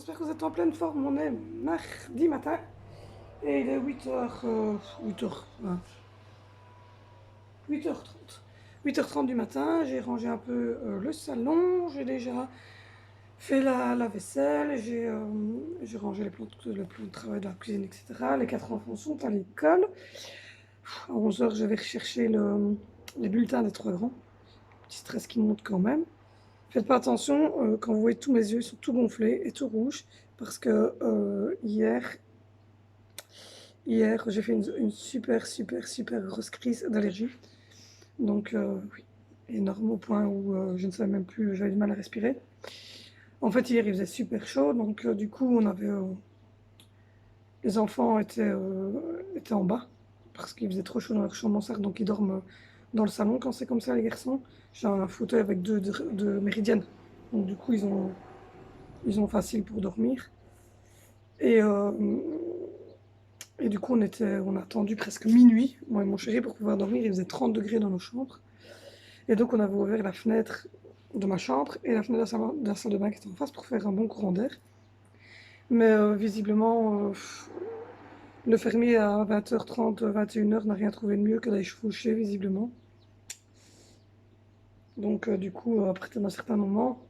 j'espère que vous êtes en pleine forme. On est mardi matin et il est 8h30. 8h30 du matin, j'ai rangé un peu le salon, j'ai déjà fait la vaisselle, j'ai rangé le plan de travail de la cuisine, etc. Les 4 enfants sont à l'école. À 11h, je vais rechercher les bulletins des 3 grands. Petit stress qui monte quand même. Faites pas attention, quand vous voyez tous mes yeux, ils sont tout gonflés et tout rouges, parce que hier j'ai fait une super grosse crise d'allergie. Donc oui, énorme au point où je ne savais même plus, j'avais du mal à respirer. En fait, hier il faisait super chaud, donc du coup les enfants étaient en bas, parce qu'il faisait trop chaud dans leur chambre mansarde, donc ils dorment dans le salon quand c'est comme ça les garçons. J'ai un fauteuil avec deux méridiennes, donc du coup ils ont facile pour dormir. Et, euh, et du coup, on a attendu presque minuit, moi et mon chéri, pour pouvoir dormir. Il faisait 30 degrés dans nos chambres. Et donc, on avait ouvert la fenêtre de ma chambre et la fenêtre de la salle de bain qui était en face pour faire un bon courant d'air. Mais visiblement, le fermier à 20h30, 21h n'a rien trouvé de mieux que d'aller chevaucher, visiblement. Donc, du coup, après un certain moment,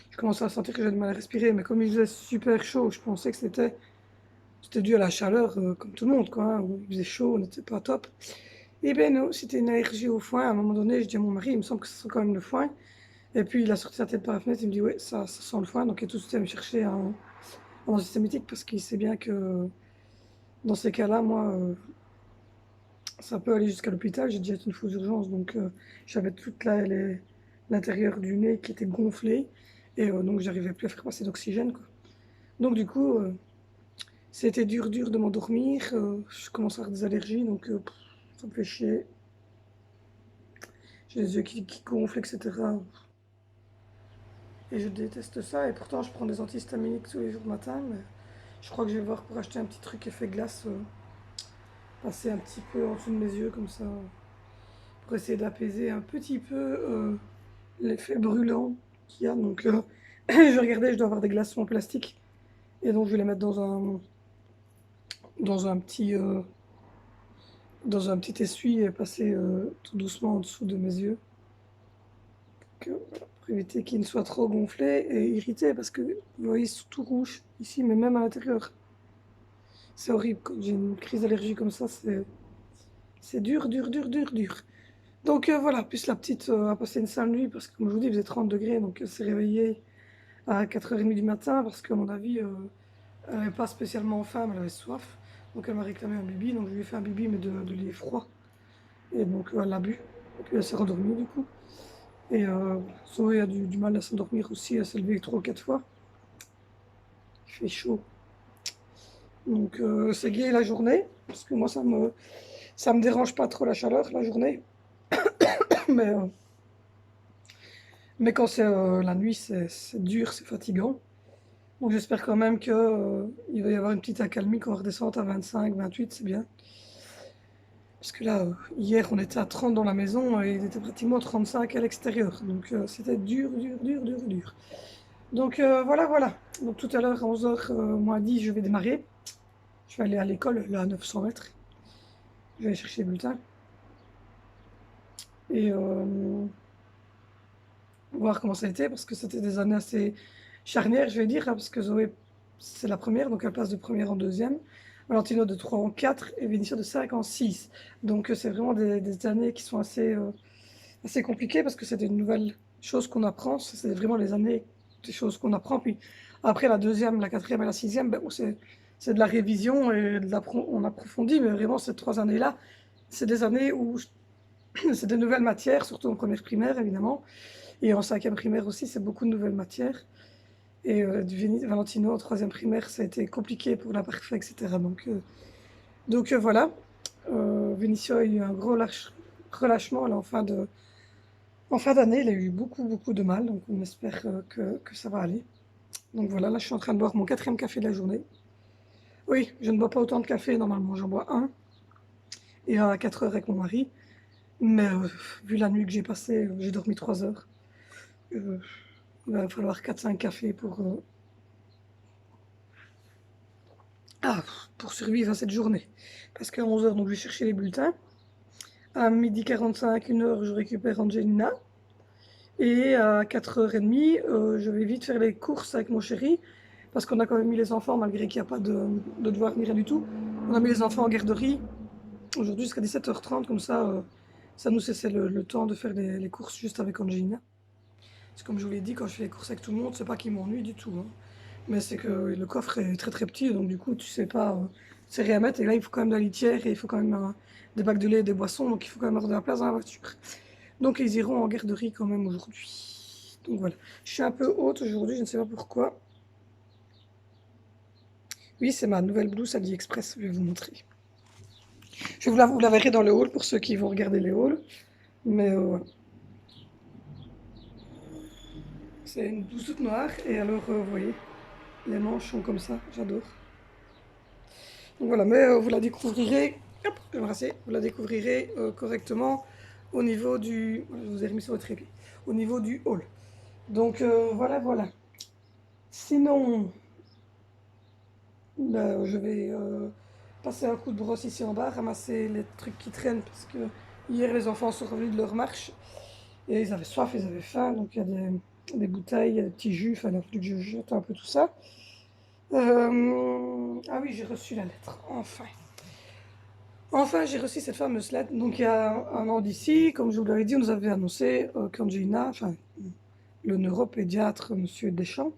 je commençais à sentir que j'avais du mal à respirer. Mais comme il faisait super chaud, je pensais que c'était dû à la chaleur, comme tout le monde, quoi, hein. Il faisait chaud, on n'était pas top. Eh bien non, c'était une allergie au foin. À un moment donné, je dis à mon mari, il me semble que ce sent quand même le foin. Et puis il a sorti sa tête par la fenêtre, il me dit, ouais, ça sent le foin. Donc il est tout de suite allé me chercher un antisémitique parce qu'il sait bien que dans ces cas-là, moi, ça peut aller jusqu'à l'hôpital. J'ai déjà été une fois aux urgences, donc j'avais toute l'intérieur du nez qui était gonflé. Et donc j'arrivais plus à faire passer d'oxygène, quoi. Donc du coup, c'était dur de m'endormir. Je commence à avoir des allergies, donc ça me fait chier. J'ai les yeux qui gonflent, etc. Et je déteste ça. Et pourtant, je prends des antihistaminiques tous les jours matin. Mais je crois que je vais voir pour acheter un petit truc effet glace, passer un petit peu en dessous de mes yeux, comme ça, pour essayer d'apaiser un petit peu l'effet brûlant qu'il y a. Donc, je regardais, je dois avoir des glaçons en plastique. Et donc, je vais les mettre dans un petit, euh, dans un petit essuie et passer tout doucement en dessous de mes yeux. Pour éviter qu'ils ne soient trop gonflés et irrités, parce que vous voyez, ils sont tout rouges ici, mais même à l'intérieur. C'est horrible, quand j'ai une crise d'allergie comme ça, c'est dur. Donc voilà, plus la petite a passé une sale nuit, parce que comme je vous dis, il faisait 30 degrés, donc elle s'est réveillée à 4h30 du matin, parce qu'à mon avis, elle n'avait pas spécialement faim, mais elle avait soif. Donc elle m'a réclamé un bibi, donc je lui ai fait un bibi, mais de lait froid. Et donc elle l'a bu, et puis elle s'est rendormie du coup. Et Zoé a du mal à s'endormir aussi, à se lever 3 ou 4 fois. Il fait chaud. Donc c'est gai la journée, parce que moi ça me dérange pas trop la chaleur la journée. Mais, euh, mais quand c'est la nuit, c'est dur, c'est fatigant. Donc j'espère quand même qu'il va y avoir une petite accalmie quand on redescend à 25, 28, c'est bien. Parce que là, hier on était à 30 dans la maison et il était pratiquement 35 à l'extérieur. Donc c'était dur. Donc voilà. Donc tout à l'heure à 11h moins 10, je vais démarrer. Je vais aller à l'école, là à 900 mètres. Je vais aller chercher les bulletins. Et voir comment ça a été, parce que c'était des années assez charnières, je vais dire, hein, parce que Zoé, c'est la première, donc elle passe de première en deuxième. Valentino de 3 en 4 et Vinicio de 5 en 6. Donc c'est vraiment des années qui sont assez compliquées, parce que c'est des nouvelles choses qu'on apprend. C'est vraiment les années des choses qu'on apprend. Puis après la deuxième, la quatrième et la sixième, ben, bon, c'est de la révision et on approfondit, mais vraiment ces 3 années-là, c'est des années où c'est des nouvelles matières, surtout en première primaire évidemment. Et en cinquième primaire aussi, c'est beaucoup de nouvelles matières. Et Valentino en troisième primaire, ça a été compliqué pour la parfaire, etc. Donc voilà. Vinicio a eu un gros relâchement là, en fin d'année. Il a eu beaucoup de mal, donc on espère que ça va aller. Donc voilà, là je suis en train de boire mon quatrième café de la journée. Oui, je ne bois pas autant de café normalement, j'en bois un, et à 4 heures avec mon mari. Mais vu la nuit que j'ai passée, j'ai dormi 3 heures. Il va falloir 4-5 cafés Ah, pour survivre à cette journée. Parce qu'à 11 h, donc je vais chercher les bulletins. À 12h45, 1 h, je récupère Angelina. Et à 4h30, je vais vite faire les courses avec mon chéri. Parce qu'on a quand même mis les enfants, malgré qu'il n'y a pas de devoir ni rien du tout. On a mis les enfants en garderie aujourd'hui jusqu'à 17h30. Comme ça nous laissait le temps de faire les courses juste avec Angelina. C'est comme je vous l'ai dit, quand je fais les courses avec tout le monde, c'est pas qu'il m'ennuie du tout, hein. Mais c'est que le coffre est très très petit, donc du coup, tu sais pas, c'est rien à mettre. Et là, il faut quand même de la litière et il faut quand même des bacs de lait et des boissons, donc il faut quand même avoir de la place dans la voiture. Donc ils iront en garderie quand même aujourd'hui. Donc voilà. Je suis un peu haute aujourd'hui, je ne sais pas pourquoi. Oui, c'est ma nouvelle blouse AliExpress, je vais vous montrer. Vous la verrez dans le haul pour ceux qui vont regarder les hauls. Mais voilà. C'est une blouse toute noire et alors, vous voyez, les manches sont comme ça, j'adore. Donc voilà, mais vous la découvrirez, hop, je vais me rasser, vous la découvrirez correctement au niveau du, je vous ai remis sur votre trépied, au niveau du hall. Donc voilà, voilà. Sinon, ben, je vais passer un coup de brosse ici en bas, ramasser les trucs qui traînent parce que hier les enfants sont revenus de leur marche et ils avaient soif, ils avaient faim, donc il y a des bouteilles, il y a des petits jus, enfin il a fallu que je jette un peu tout ça. Ah oui, j'ai reçu la lettre, enfin. Enfin, j'ai reçu cette fameuse lettre. Donc, il y a un an d'ici, comme je vous l'avais dit, on nous avait annoncé qu'Angelina, enfin, le neuropédiatre, monsieur Deschamps,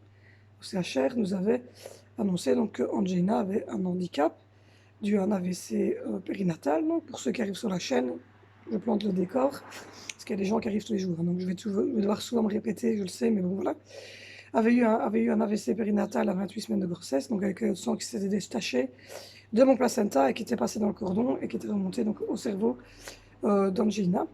au CHR, nous avait annoncé donc qu'Angelina avait un handicap dû à un AVC périnatal. Donc, pour ceux qui arrivent sur la chaîne, je plante le décor, parce qu'il y a des gens qui arrivent tous les jours, hein, donc je vais devoir souvent me répéter, je le sais, mais bon, voilà. Avait eu un AVC périnatal à 28 semaines de grossesse, donc avec le sang qui s'était détaché de mon placenta et qui était passé dans le cordon et qui était remonté donc au cerveau d'Angelina.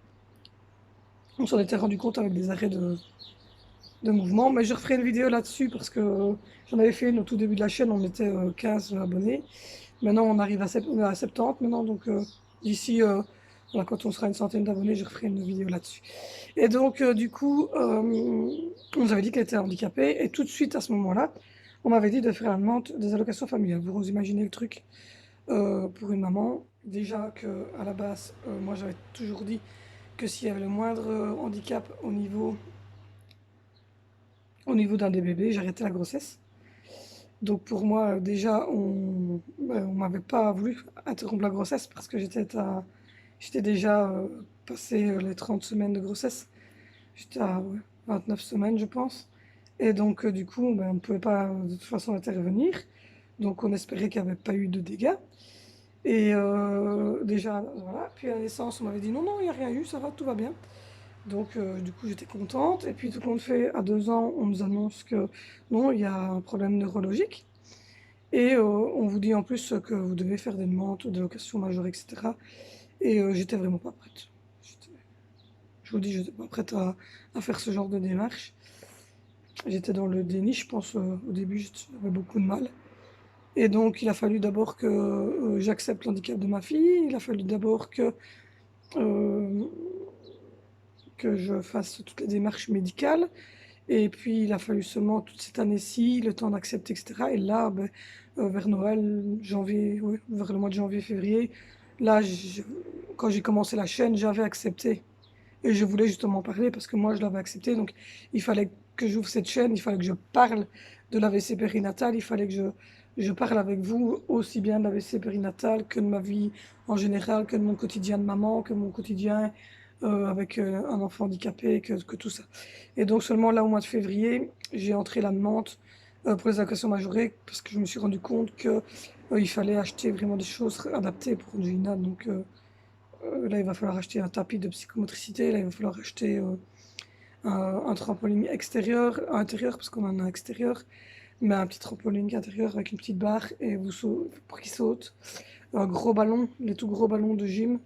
On s'en était rendu compte avec des arrêts de mouvement, mais je referai une vidéo là-dessus parce que j'en avais fait une au tout début de la chaîne, on était 15 abonnés. Maintenant, on arrive à 70 maintenant, donc d'ici, voilà, quand on sera une centaine d'abonnés, je referai une vidéo là-dessus. Et donc, du coup, on nous avait dit qu'elle était handicapée, et tout de suite à ce moment-là, on m'avait dit de faire la demande des allocations familiales. Vous imaginez le truc pour une maman. Déjà qu'à la base, moi j'avais toujours dit que s'il y avait le moindre handicap au niveau d'un des bébés, j'arrêtais la grossesse. Donc pour moi, déjà, on m'avait pas voulu interrompre la grossesse parce que j'étais déjà passé les 30 semaines de grossesse. J'étais à 29 semaines, je pense. Et donc, du coup, ben, on ne pouvait pas de toute façon intervenir. Donc, on espérait qu'il n'y avait pas eu de dégâts. Et déjà, voilà. Puis à la naissance, on m'avait dit non, non, il n'y a rien eu, ça va, tout va bien. Donc, du coup, j'étais contente. Et puis, tout compte fait, à 2 ans, on nous annonce que non, il y a un problème neurologique. Et on vous dit en plus que vous devez faire des demandes de location majorée, etc. Et j'étais vraiment pas prête. Je vous dis, j'étais pas prête à faire ce genre de démarche. J'étais dans le déni, je pense, au début, j'avais beaucoup de mal. Et donc, il a fallu d'abord que j'accepte l'handicap de ma fille. Il a fallu d'abord euh, que je fasse toutes les démarches médicales. Et puis, il a fallu seulement toute cette année-ci, le temps d'accepter, etc. Et là, ben, vers Noël, janvier, ouais, vers le mois de janvier, février, là, quand j'ai commencé la chaîne, j'avais accepté. Et je voulais justement parler parce que moi, je l'avais accepté. Donc, il fallait que j'ouvre cette chaîne, il fallait que je parle de l'AVC périnatal, il fallait que je parle avec vous aussi bien de l'AVC périnatal que de ma vie en général, que de mon quotidien de maman, que mon quotidien avec un enfant handicapé, que tout ça. Et donc seulement là, au mois de février, j'ai entré la demande pour les allocations majorées parce que je me suis rendu compte que il fallait acheter vraiment des choses adaptées pour Angelina. Donc là, il va falloir acheter un tapis de psychomotricité, là, il va falloir acheter un trampoline extérieur, intérieur, parce qu'on en a un extérieur, mais un petit trampoline intérieur avec une petite barre et pour qu'il saute. Un gros ballon, les tout gros ballons de gym.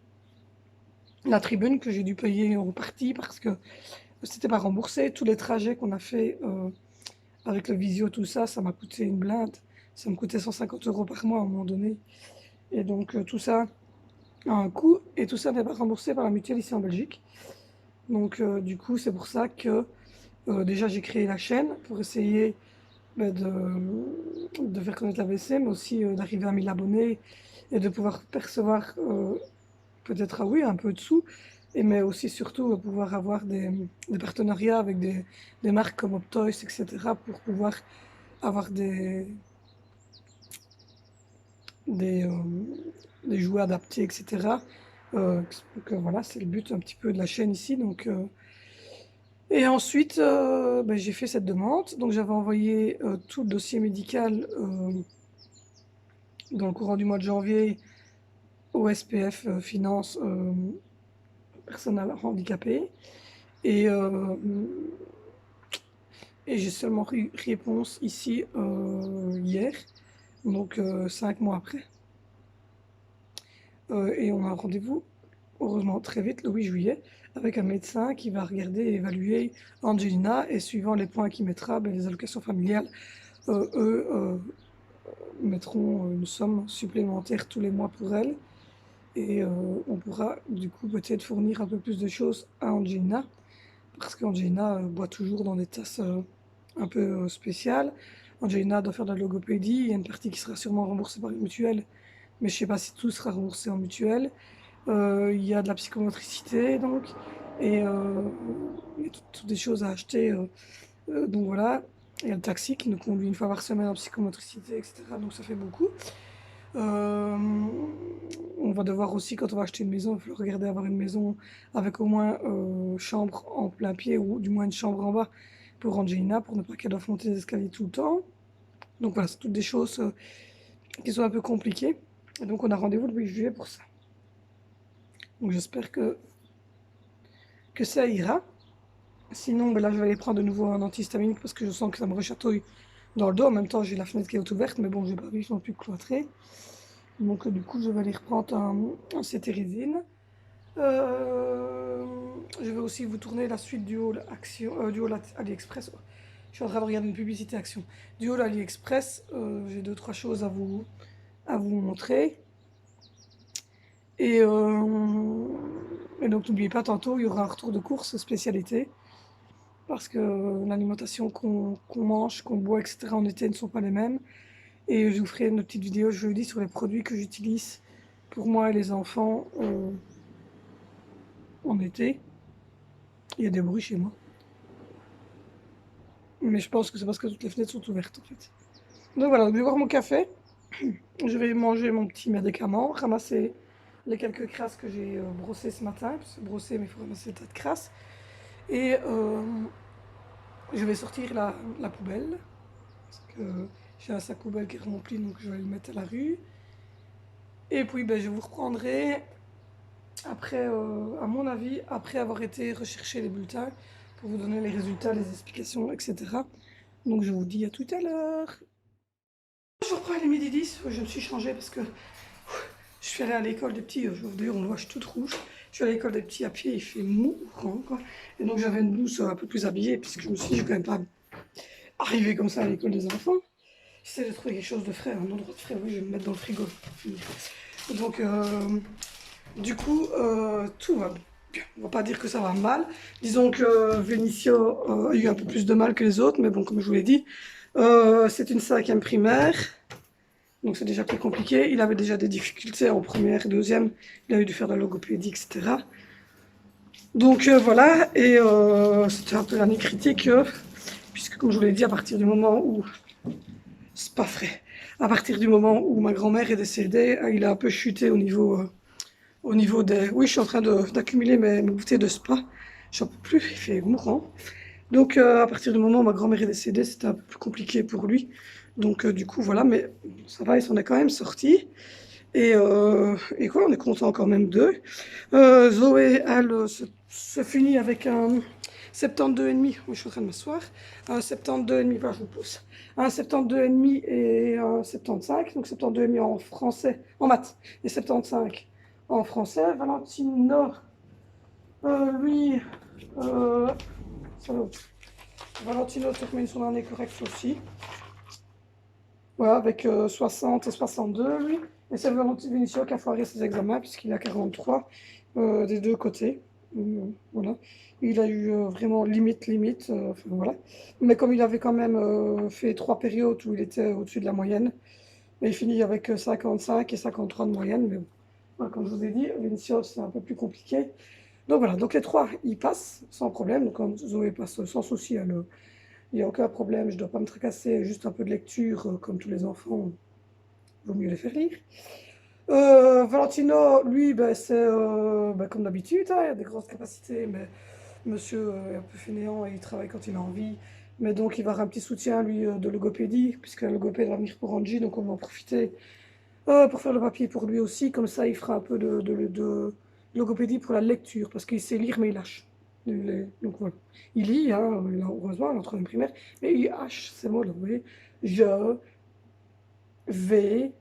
La tribune que j'ai dû payer en partie parce que c'était pas remboursé. Tous les trajets qu'on a fait avec le visio, tout ça, ça m'a coûté une blinde. Ça me coûtait 150 € par mois à un moment donné. Et donc tout ça a un coût et tout ça n'est pas remboursé par la mutuelle ici en Belgique. Donc du coup, c'est pour ça que déjà j'ai créé la chaîne pour essayer bah, de faire connaître l'AVC, mais aussi d'arriver à 1000 abonnés et de pouvoir percevoir peut-être, ah oui, un peu de sous, mais aussi surtout pouvoir avoir des partenariats avec des marques comme Optoys, etc., pour pouvoir avoir des, euh, des jouets adaptés, etc. Donc voilà, c'est le but un petit peu de la chaîne ici. Et ensuite, ben, j'ai fait cette demande. Donc j'avais envoyé tout le dossier médical dans le courant du mois de janvier au SPF Finance personnel handicapé. Et, euh, et j'ai seulement eu réponse ici hier, donc 5 mois après. Et on a un rendez-vous, heureusement très vite, le 8 juillet, avec un médecin qui va regarder et évaluer Angelina, et suivant les points qu'il mettra, ben, les allocations familiales, eux, mettront une somme supplémentaire tous les mois pour elle. Et on pourra du coup peut-être fournir un peu plus de choses à Angelina, parce qu'Angelina boit toujours dans des tasses un peu spéciales. Angelina doit faire de la logopédie, il y a une partie qui sera sûrement remboursée par une mutuelle, mais je ne sais pas si tout sera remboursé en mutuelle. Il y a de la psychomotricité donc, et il y a toutes des choses à acheter. Donc voilà, il y a le taxi qui nous conduit une fois par semaine en psychomotricité, etc. Donc ça fait beaucoup. Euh, on va devoir aussi, quand on va acheter une maison, il faut regarder avoir une maison avec au moins chambre en plein pied ou du moins une chambre en bas pour Angelina, pour ne pas qu'elle doive monter les escaliers tout le temps. Donc voilà, c'est toutes des choses qui sont un peu compliquées. Et donc on a rendez-vous le 8 juillet pour ça. Donc j'espère que ça ira. Sinon, ben là, je vais aller prendre de nouveau un antihistaminique parce que je sens que ça me rechatouille dans le dos. En même temps, j'ai la fenêtre qui est ouverte, mais bon, j'ai pas vu non plus cloîtré. Donc du coup, je vais aller reprendre un cétérizine. Euh, je vais aussi vous tourner la suite du haul Action, du haul AliExpress. Je suis en train de regarder une publicité Action. Du haul AliExpress, j'ai deux, trois choses à vous montrer. Et, euh, et donc n'oubliez pas, tantôt, il y aura un retour de course spécialité. Parce que l'alimentation qu'on mange, qu'on boit, etc. en été ne sont pas les mêmes. Et je vous ferai une petite vidéo jeudi sur les produits que j'utilise pour moi et les enfants en été. Il y a des bruits chez moi. Mais je pense que c'est parce que toutes les fenêtres sont ouvertes en fait. Donc voilà, je vais boire mon café. Je vais manger mon petit médicament, ramasser les quelques crasses que j'ai brossées ce matin. Parce que brosser, mais il faut ramasser des tas de crasses. Et je vais sortir la poubelle. Parce que j'ai un sac poubelle qui est rempli, donc je vais le mettre à la rue. Et puis ben, je vous reprendrai après, à mon avis, après avoir été rechercher les bulletins pour vous donner les résultats, les explications, etc. Donc je vous dis à tout à l'heure. Je reprends les midi 10, je me suis changée parce que je suis allée à l'école des petits, d'ailleurs on le voit, je suis toute rouge. Je suis allée à l'école des petits à pied, il fait mourant quoi. Et donc j'avais une blouse un peu plus habillée, puisque je me suis dit, je vais quand même pas arriver comme ça à l'école des enfants. J'essaie de trouver quelque chose de frais, un endroit de frais, oui, je vais me mettre dans le frigo. Donc, du coup, tout va bien. On va pas dire que ça va mal. Disons que Vénicio a eu un peu plus de mal que les autres, mais bon, comme je vous l'ai dit, c'est une cinquième primaire, donc c'est déjà plus compliqué. Il avait déjà des difficultés en première et deuxième, il a eu dû faire de la logopédie, etc. Donc voilà, et c'était un peu l'année critique, puisque comme je vous l'ai dit, à partir du moment où c'est pas frais. À partir du moment où ma grand-mère est décédée, il a un peu chuté au niveau des... Oui, je suis en train d'accumuler mes bouteilles de spa. J'en peux plus, il fait mourant. Donc, à partir du moment où ma grand-mère est décédée, c'était un peu plus compliqué pour lui. Donc, du coup, voilà, mais ça va, il s'en est quand même sorti. Et quoi, on est content quand même d'eux. Zoé, elle, se finit avec un 72,5. Oui, je suis en train de m'asseoir. Un 72,5, voilà, je vous pousse. Un 72,5 et un 75. Donc 72,5 en français, en maths, et 75 en français. Valentino, lui, euh, salaud. Valentino termine son année correcte aussi. Voilà, avec 60 et 62, lui. Et c'est Valentino Vinicio qui a foiré ses examens, puisqu'il a 43 des deux côtés. Voilà. Il a eu vraiment limite, limite. Enfin, voilà. Mais comme il avait quand même fait 3 périodes où il était au-dessus de la moyenne, mais il finit avec 55 et 53 de moyenne. Mais bon, voilà, comme je vous ai dit, Vinicius, c'est un peu plus compliqué. Donc voilà, donc les trois, ils passent sans problème. Donc quand Zoé passe sans souci, il n'y a aucun problème, je ne dois pas me tracasser, juste un peu de lecture, comme tous les enfants, il vaut mieux les faire lire. Valentino, lui, ben, c'est ben, comme d'habitude, hein, il a des grosses capacités, mais monsieur est un peu fainéant et il travaille quand il a envie. Mais donc il va avoir un petit soutien, lui, de logopédie, puisque le logopède va venir pour Angie, donc on va en profiter pour faire le papier pour lui aussi. Comme ça, il fera un peu de logopédie pour la lecture, parce qu'il sait lire, mais il lâche. Donc voilà. Il lit, hein, heureusement, il est en troisième primaire, mais il hache ces mots-là, vous voyez. Je vais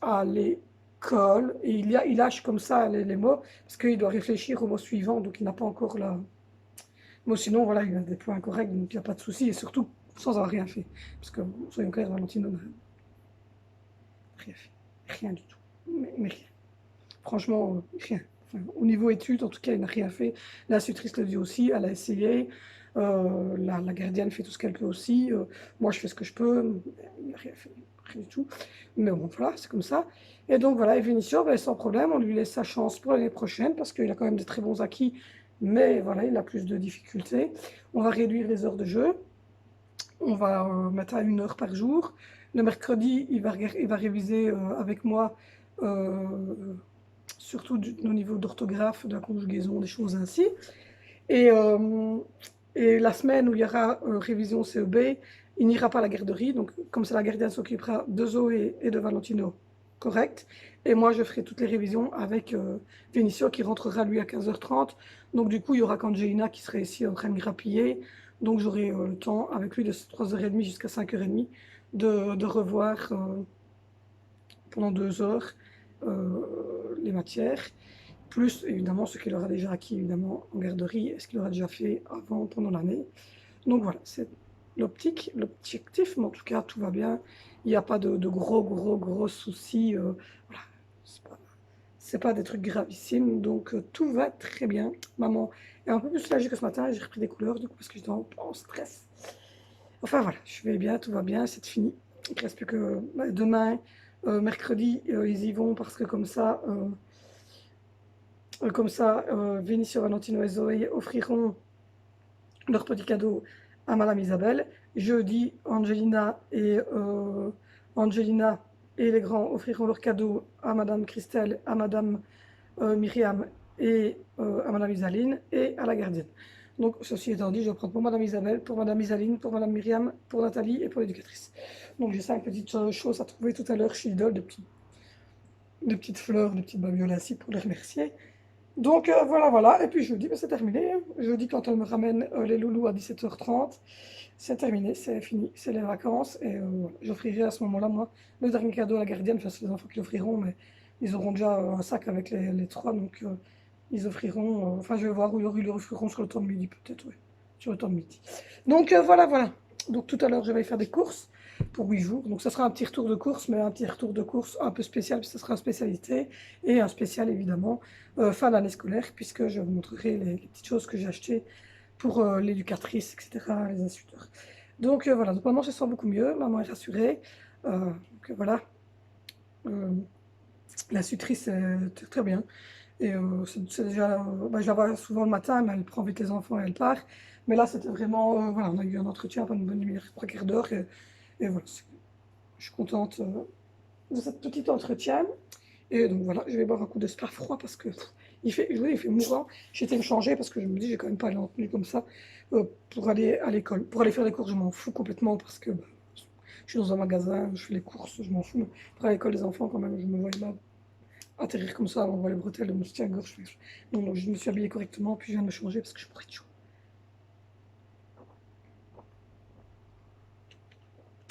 à l'école, et il lâche comme ça les mots, parce qu'il doit réfléchir au mot suivant, donc il n'a pas encore la... Moi, sinon, voilà, il a des points corrects, donc il n'y a pas de souci, et surtout sans avoir rien fait. Parce que, soyons clairs, Valentino n'a rien fait. Rien du tout. Mais rien. Franchement, rien. Enfin, au niveau études, en tout cas, il n'a rien fait. L'institutrice le dit aussi, elle a essayé. La gardienne fait tout ce qu'elle peut aussi. Moi, je fais ce que je peux. Il n'a rien fait, rien du tout. Mais bon, voilà, c'est comme ça. Et donc, voilà, et Vinicio, ben, sans problème, on lui laisse sa chance pour l'année prochaine parce qu'il a quand même de très bons acquis. Mais voilà, il a plus de difficultés. On va réduire les heures de jeu. On va mettre à 1 heure par jour. Le mercredi, il va réviser avec moi. Surtout au niveau d'orthographe, de la conjugaison, des choses ainsi. Et, euh, et la semaine où il y aura révision CEB, il n'ira pas à la garderie. Donc, comme ça, la gardienne s'occupera de Zoé et de Valentino, correct. Et moi, je ferai toutes les révisions avec Vinicio qui rentrera lui à 15h30. Donc, du coup, il y aura qu'Angelina qui serait ici en train de grappiller. Donc, j'aurai le temps avec lui de 3h30 jusqu'à 5h30 de revoir pendant 2 heures les matières, plus évidemment ce qu'il aura déjà acquis évidemment en garderie et ce qu'il aura déjà fait avant, pendant l'année. Donc voilà, c'est l'objectif, mais en tout cas tout va bien. Il n'y a pas de gros soucis. Voilà, c'est pas des trucs gravissimes, donc tout va très bien. Maman est un peu plus soulagée que ce matin, j'ai repris des couleurs du coup parce que j'étais en stress. Enfin voilà, je vais bien, tout va bien, c'est fini. Il ne reste plus que demain, mercredi, ils y vont parce que Vinicio, Valentino et Zoé offriront leur petit cadeau à Madame Isabelle. Jeudi, Angelina et les grands offriront leur cadeau à Madame Christelle, à Madame Myriam et à Madame Isaline et à la gardienne. Donc, ceci étant dit, je vais prendre pour Madame Isabelle, pour Madame Isaline, pour Madame Myriam, pour Nathalie et pour l'éducatrice. Donc, j'ai 5 petites choses à trouver tout à l'heure chez Lidl, de petites fleurs, de petites babioles ainsi pour les remercier. Donc, voilà. Et puis jeudi, ben, c'est terminé. Jeudi, quand elle me ramène les loulous à 17h30, c'est terminé, c'est fini, c'est les vacances. Et voilà. J'offrirai à ce moment-là, moi, le dernier cadeau à la gardienne. Enfin, c'est les enfants qui l'offriront, mais ils auront déjà un sac avec les trois. Donc, ils offriront. Enfin, je vais voir où ils le offriront sur le temps de midi, peut-être, oui. Sur le temps de midi. Donc, voilà. Donc, tout à l'heure, je vais faire des courses pour 8 jours. Donc, ça sera un petit retour de course, mais un petit retour de course un peu spécial, puisque ce sera une spécialité. Et un spécial, évidemment, fin d'année scolaire, puisque je vous montrerai les petites choses que j'ai achetées pour l'éducatrice, etc., les instituteurs. Donc, voilà. Donc, maman, je sens beaucoup mieux. Maman est rassurée. Donc, voilà. L'institutrice, c'est très bien. Et c'est déjà, bah, je la vois souvent le matin, mais elle prend vite les enfants et elle part. Mais là, c'était vraiment, voilà, on a eu un entretien pendant une bonne demi-heure, 3 quarts d'heure, et voilà, je suis contente de cette petite entretien. Et donc voilà, je vais boire un coup de spa froid parce que il fait mourant. J'étais me changer parce que je me dis, j'ai quand même pas aller en tenue comme ça pour aller à l'école. Pour aller faire les courses, je m'en fous complètement parce que bah, je suis dans un magasin, je fais les courses, je m'en fous. Mais pour aller à l'école des enfants, quand même, je me voyais mal atterrir comme ça, on voit les bretelles de mon soutien-gorge. Non, je me suis habillée correctement, puis je viens de me changer parce que je pourrais être chaud.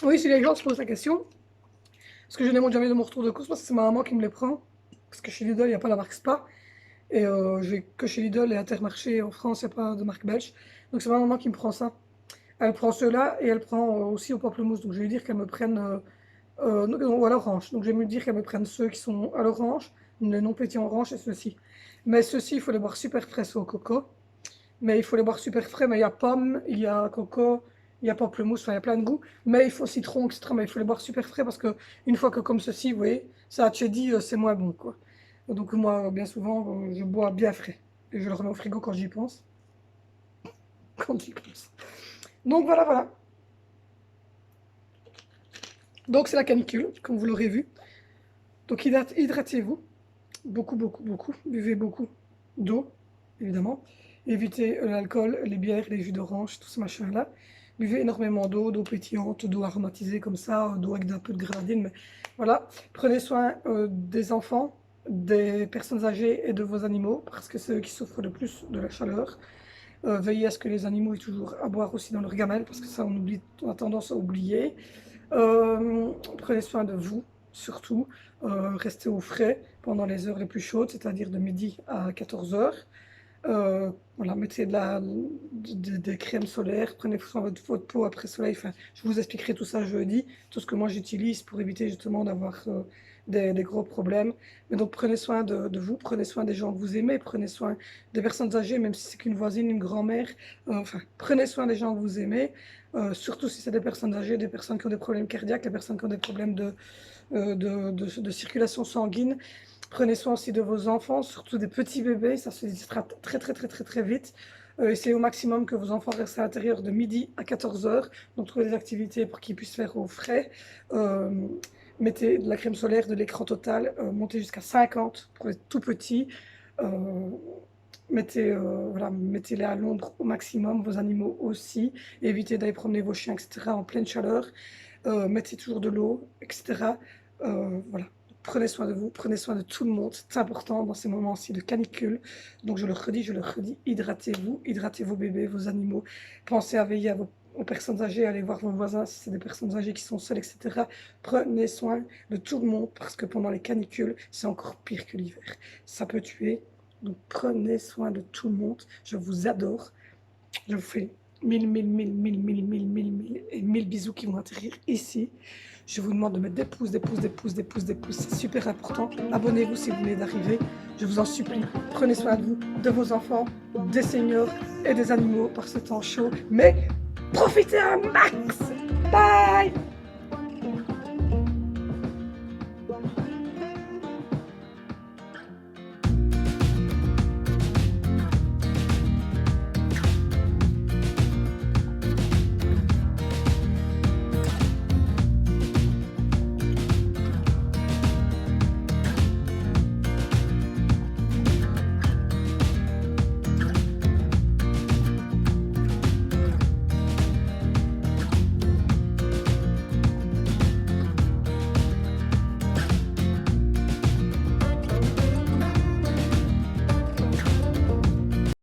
Oui, si les gens se posent la question, parce que je n'ai jamais de mon retour de course, parce que c'est ma maman qui me les prend. Parce que chez Lidl, il n'y a pas la marque Spa. Et je vais que chez Lidl et Intermarché en France, il n'y a pas de marque belge. Donc c'est ma maman qui me prend ça. Elle prend ceux-là et elle prend aussi au pamplemousse. Donc je vais lui dire qu'elle me prenne ou à l'orange. Donc je vais me dire qu'elle me prenne ceux qui sont à l'orange, le non pétillant orange et ceux-ci. Mais ceux-ci, il faut les boire super frais, c'est au coco. Mais il faut les boire super frais, mais il y a pomme, il y a coco, il y a pamplemousse, enfin il y a plein de goûts. Mais il faut citron, etc. Mais il faut les boire super frais parce que une fois que comme ceci, vous voyez, ça a dit c'est moins bon, quoi. Donc moi, bien souvent, je bois bien frais. Et je le remets au frigo quand j'y pense. Quand j'y pense. Donc voilà, voilà. Donc c'est la canicule, comme vous l'aurez vu. Donc hydratez-vous. Beaucoup, beaucoup, beaucoup. Buvez beaucoup d'eau, évidemment. Évitez l'alcool, les bières, les jus d'orange, tout ce machin-là. Buvez énormément d'eau pétillante, d'eau aromatisée comme ça, d'eau avec un peu de grenadine. Mais voilà. Prenez soin des enfants, des personnes âgées et de vos animaux, parce que c'est eux qui souffrent le plus de la chaleur. Veillez à ce que les animaux aient toujours à boire aussi dans leur gamelle, parce que ça, on a tendance à oublier. Prenez soin de vous, surtout. Restez au frais pendant les heures les plus chaudes, c'est-à-dire de midi à 14 heures. Voilà, mettez des crèmes solaires, prenez soin de votre peau après soleil. Enfin, je vous expliquerai tout ça jeudi, tout ce que moi j'utilise pour éviter justement d'avoir des gros problèmes. Mais donc prenez soin de vous, prenez soin des gens que vous aimez, prenez soin des personnes âgées, même si c'est qu'une voisine, une grand-mère. Enfin, prenez soin des gens que vous aimez, surtout si c'est des personnes âgées, des personnes qui ont des problèmes cardiaques, des personnes qui ont des problèmes de circulation sanguine. Prenez soin aussi de vos enfants, surtout des petits bébés, ça se distrate très très très très très vite. Essayez au maximum que vos enfants restent à l'intérieur de midi à 14 heures, donc trouvez des activités pour qu'ils puissent faire au frais. Mettez de la crème solaire, de l'écran total, montez jusqu'à 50 pour les tout petits. Voilà, mettez-les à l'ombre au maximum, vos animaux aussi. Évitez d'aller promener vos chiens, etc. en pleine chaleur. Mettez toujours de l'eau, etc. Voilà. Prenez soin de vous, prenez soin de tout le monde. C'est important dans ces moments-ci de canicule. Donc je le redis, hydratez-vous, hydratez vos bébés, vos animaux. Pensez à veiller aux personnes âgées, allez voir vos voisins si c'est des personnes âgées qui sont seules, etc. Prenez soin de tout le monde parce que pendant les canicules, c'est encore pire que l'hiver. Ça peut tuer. Donc prenez soin de tout le monde. Je vous adore. Je vous fais mille bisous qui vont atterrir ici. Je vous demande de mettre des pouces, des pouces, des pouces, des pouces, des pouces. C'est super important. Abonnez-vous si vous venez d'arriver. Je vous en supplie. Prenez soin de vous, de vos enfants, des seniors et des animaux par ce temps chaud. Mais profitez un max. Bye!